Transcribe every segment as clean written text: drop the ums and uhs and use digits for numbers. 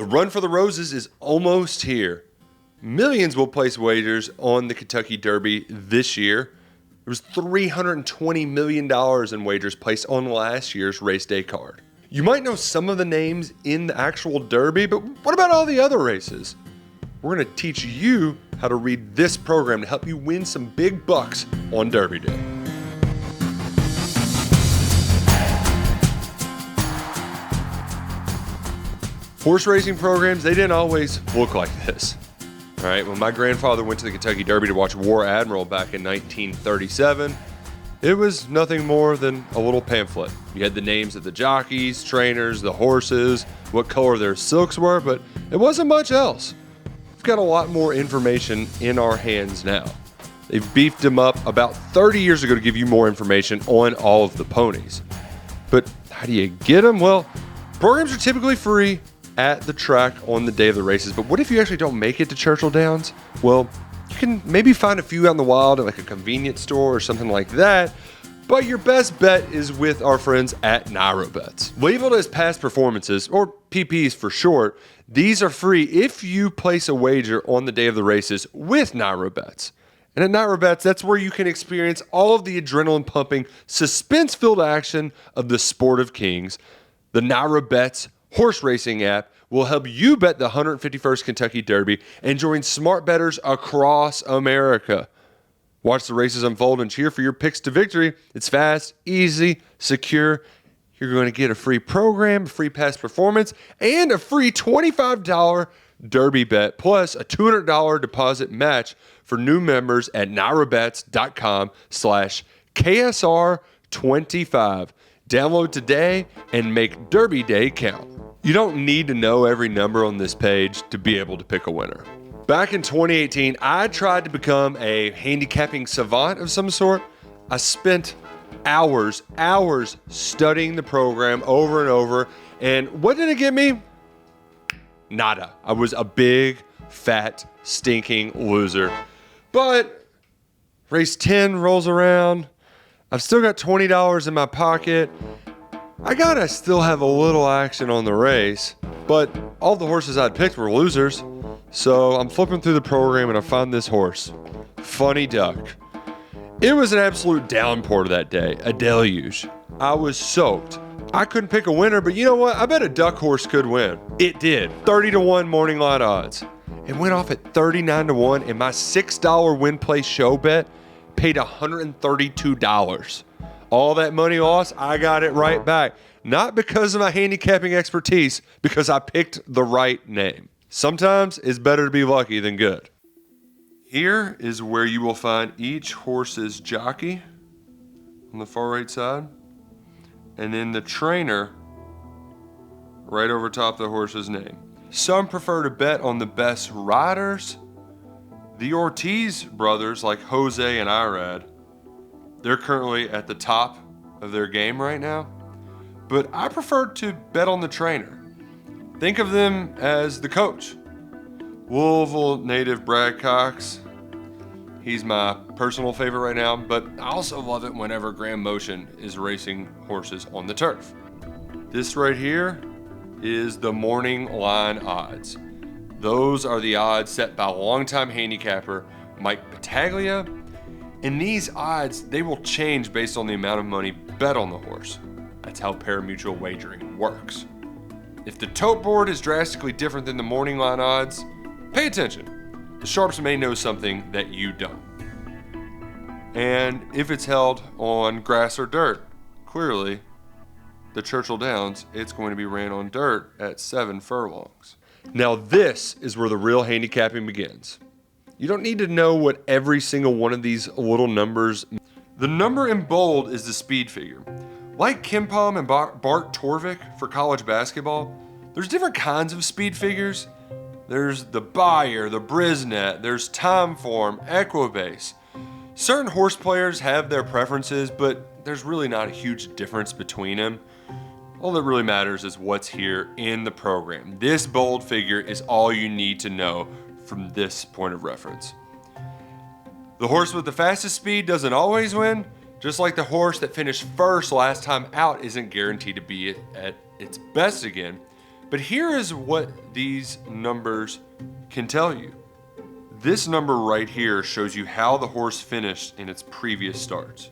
The run for the roses is almost here. Millions will place wagers on the Kentucky Derby this year. There was $320 million in wagers placed on last year's race day card. You might know some of the names in the actual Derby, but what about all the other races? We're going to teach you how to read this program to help you win some big bucks on Derby Day. Horse racing programs, they didn't always look like this. All right, when my grandfather went to the Kentucky Derby to watch War Admiral back in 1937, it was nothing more than a little pamphlet. You had the names of the jockeys, trainers, the horses, what color their silks were, but it wasn't much else. We've got a lot more information in our hands now. They've beefed them up about 30 years ago to give you more information on all of the ponies. But how do you get them? Well, programs are typically free at the track on the day of the races, but what if you actually don't make it to Churchill Downs? Well, you can maybe find a few out in the wild at like a convenience store or something like that, but your best bet is with our friends at Nairobets. Labeled as past performances, or PPs for short, these are free if you place a wager on the day of the races with Nairobets. And at Nairobets, that's where you can experience all of the adrenaline-pumping, suspense-filled action of the Sport of Kings. The Nairobets horse racing app will help you bet the 151st Kentucky Derby and join smart bettors across America. Watch the races unfold and cheer for your picks to victory. It's fast, easy, secure. You're going to get a free program, a free past performance, and a free $25 Derby bet, plus a $200 deposit match for new members at nairobets.com/KSR25. Download today and make Derby Day count. You don't need to know every number on this page to be able to pick a winner. Back in 2018, I tried to become a handicapping savant of some sort. I spent hours studying the program over and over, and what did it get me? Nada. I was a big, fat, stinking loser. But race 10 rolls around. I've still got $20 in my pocket. I gotta still have a little action on the race, but all the horses I'd picked were losers. So I'm flipping through the program and I find this horse, Funny Duck. It was an absolute downpour that day, a deluge. I was soaked. I couldn't pick a winner, but you know what? I bet a duck horse could win. It did. 30-1 morning line odds. It went off at 39-1, and my $6 win play show bet paid $132. All that money lost, I got it right back. Not because of my handicapping expertise, because I picked the right name. Sometimes it's better to be lucky than good. Here is where you will find each horse's jockey on the far right side, and then the trainer right over top of the horse's name. Some prefer to bet on the best riders. The Ortiz brothers, like Jose and Irad, they're currently at the top of their game right now. But I prefer to bet on the trainer. Think of them as the coach. Louisville native Brad Cox. He's my personal favorite right now, but I also love it whenever Graham Motion is racing horses on the turf. This right here is the morning line odds. Those are the odds set by longtime handicapper Mike Battaglia. And these odds, they will change based on the amount of money bet on the horse. That's how parimutuel wagering works. If the tote board is drastically different than the morning line odds, pay attention. The sharps may know something that you don't. And if it's held on grass or dirt, clearly, the Churchill Downs, it's going to be ran on dirt at 7 furlongs. Now this is where the real handicapping begins. You don't need to know what every single one of these little numbers. The number in bold is the speed figure. Like Kimpom and Bart Torvik for college basketball, there's different kinds of speed figures. There's the Bayer, the Brisnet, there's Timeform, Equibase. Certain horse players have their preferences, but there's really not a huge difference between them. All that really matters is what's here in the program. This bold figure is all you need to know from this point of reference. The horse with the fastest speed doesn't always win, just like the horse that finished first last time out isn't guaranteed to be at its best again. But here is what these numbers can tell you. This number right here shows you how the horse finished in its previous starts.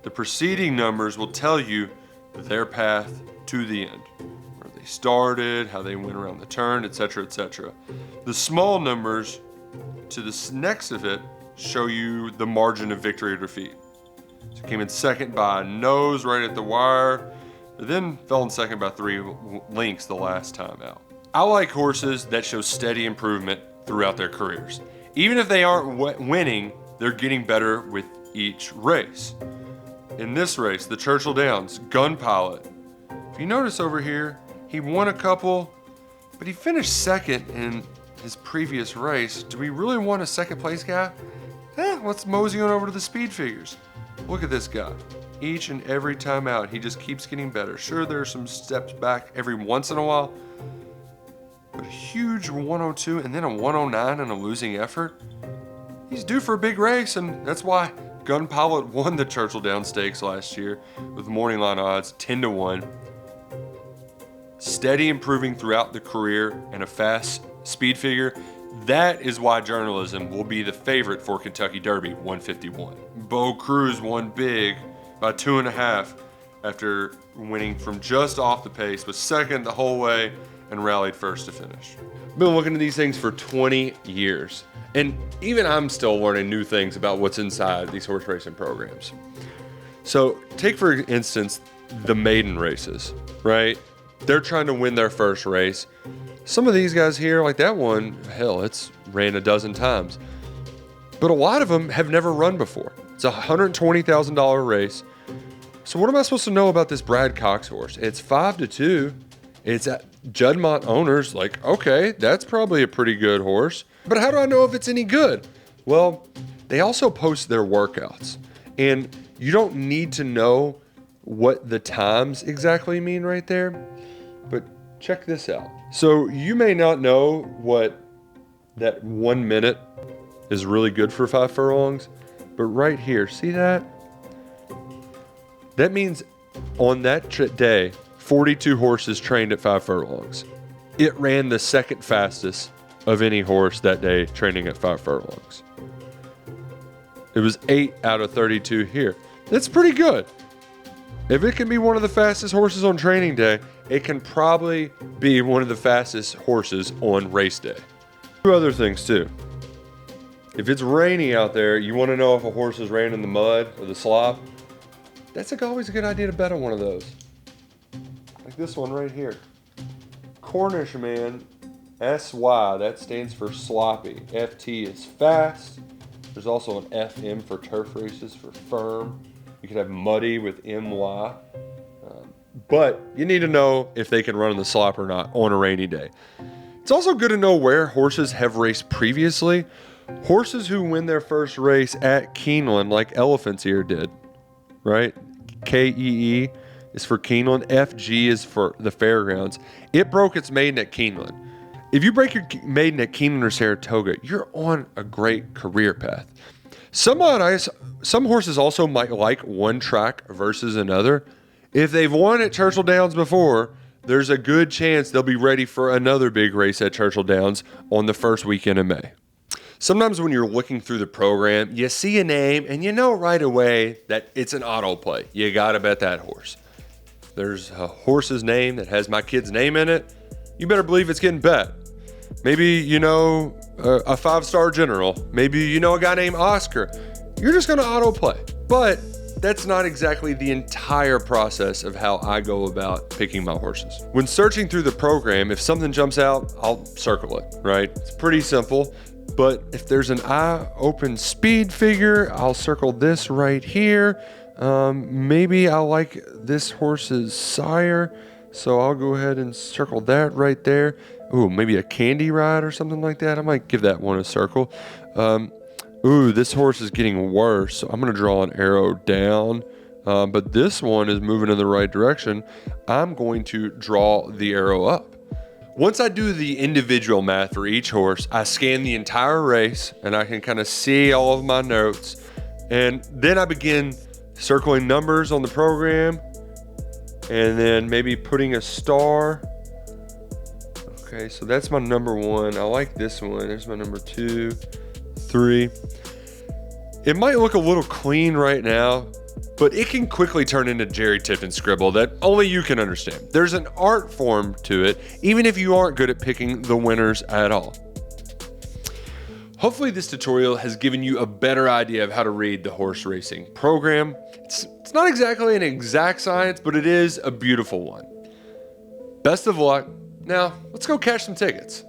The preceding numbers will tell you their path to the end, where they started, how they went around the turn, etc., etc. The small numbers to the next of it show you the margin of victory or defeat. So came in second by a nose right at the wire, but then fell in second by 3 lengths the last time out. I like horses that show steady improvement throughout their careers. Even if they aren't winning, they're getting better with each race. In this race, the Churchill Downs, Gun Pilot, if you notice over here, he won a couple, but he finished second in his previous race. Do we really want a second place guy? Let's mosey on over to the speed figures. Look at this guy. Each and every time out, he just keeps getting better. Sure, there are some steps back every once in a while, but a huge 102 and then a 109 in a losing effort. He's due for a big race, and that's why Gun Pilot won the Churchill Downs Stakes last year with morning line odds 10-1. Steady improving throughout the career and a fast speed figure. That is why journalism will be the favorite for Kentucky Derby 151. Bo Cruz won big by 2.5 after winning from just off the pace, was second the whole way and rallied first to finish. I've been looking at these things for 20 years, and even I'm still learning new things about what's inside these horse racing programs. So take for instance the maiden races, right? They're trying to win their first race. Some of these guys here, like that one, hell, it's ran a dozen times. But a lot of them have never run before. It's a $120,000 race. So what am I supposed to know about this Brad Cox horse? It's 5-2. It's at Juddmonte owners. Like, okay, that's probably a pretty good horse. But how do I know if it's any good? Well, they also post their workouts. And you don't need to know what the times exactly mean right there. But check this out. So you may not know what that 1 minute is really good for 5 furlongs, but right here, see that? That means on that day, 42 horses trained at 5 furlongs. It ran the second fastest of any horse that day training at 5 furlongs. It was 8 out of 32 here. That's pretty good. If it can be one of the fastest horses on training day, it can probably be one of the fastest horses on race day. 2 other things too. If it's rainy out there, you want to know if a horse is ran in the mud or the slop. That's always a good idea to bet on one of those. Like this one right here. Cornish Man, SY, that stands for sloppy. FT is fast. There's also an FM for turf races for firm. You could have muddy with MY. But you need to know if they can run in the slop or not on a rainy day. It's also good to know where horses have raced previously. Horses who win their first race at Keeneland, like Elephant's Ear did, right? KEE is for Keeneland. FG is for the fairgrounds. It broke its maiden at Keeneland. If you break your maiden at Keeneland or Saratoga, you're on a great career path. Some horses also might like one track versus another. If they've won at Churchill Downs before, there's a good chance they'll be ready for another big race at Churchill Downs on the first weekend of May. Sometimes when you're looking through the program, you see a name and you know right away that it's an auto play. You gotta bet that horse. There's a horse's name that has my kid's name in it. You better believe it's getting bet. Maybe you know a 5-star general. Maybe you know a guy named Oscar. You're just gonna auto play. But that's not exactly the entire process of how I go about picking my horses. When searching through the program, if something jumps out, I'll circle it, right? It's pretty simple. But if there's an eye open speed figure, I'll circle this right here. Maybe I like this horse's sire, so I'll go ahead and circle that right there. Ooh, maybe a candy ride or something like that. I might give that one a circle. Ooh, this horse is getting worse, so I'm going to draw an arrow down. But this one is moving in the right direction. I'm going to draw the arrow up. Once I do the individual math for each horse, I scan the entire race and I can kind of see all of my notes. And then I begin circling numbers on the program and then maybe putting a star Okay, so that's my number 1. I like this one. There's my number 2, 3. It might look a little clean right now, but it can quickly turn into Jerry Tipton scribble that only you can understand. There's an art form to it, even if you aren't good at picking the winners at all. Hopefully this tutorial has given you a better idea of how to read the horse racing program. It's not exactly an exact science, but it is a beautiful one. Best of luck. Now, let's go cash some tickets.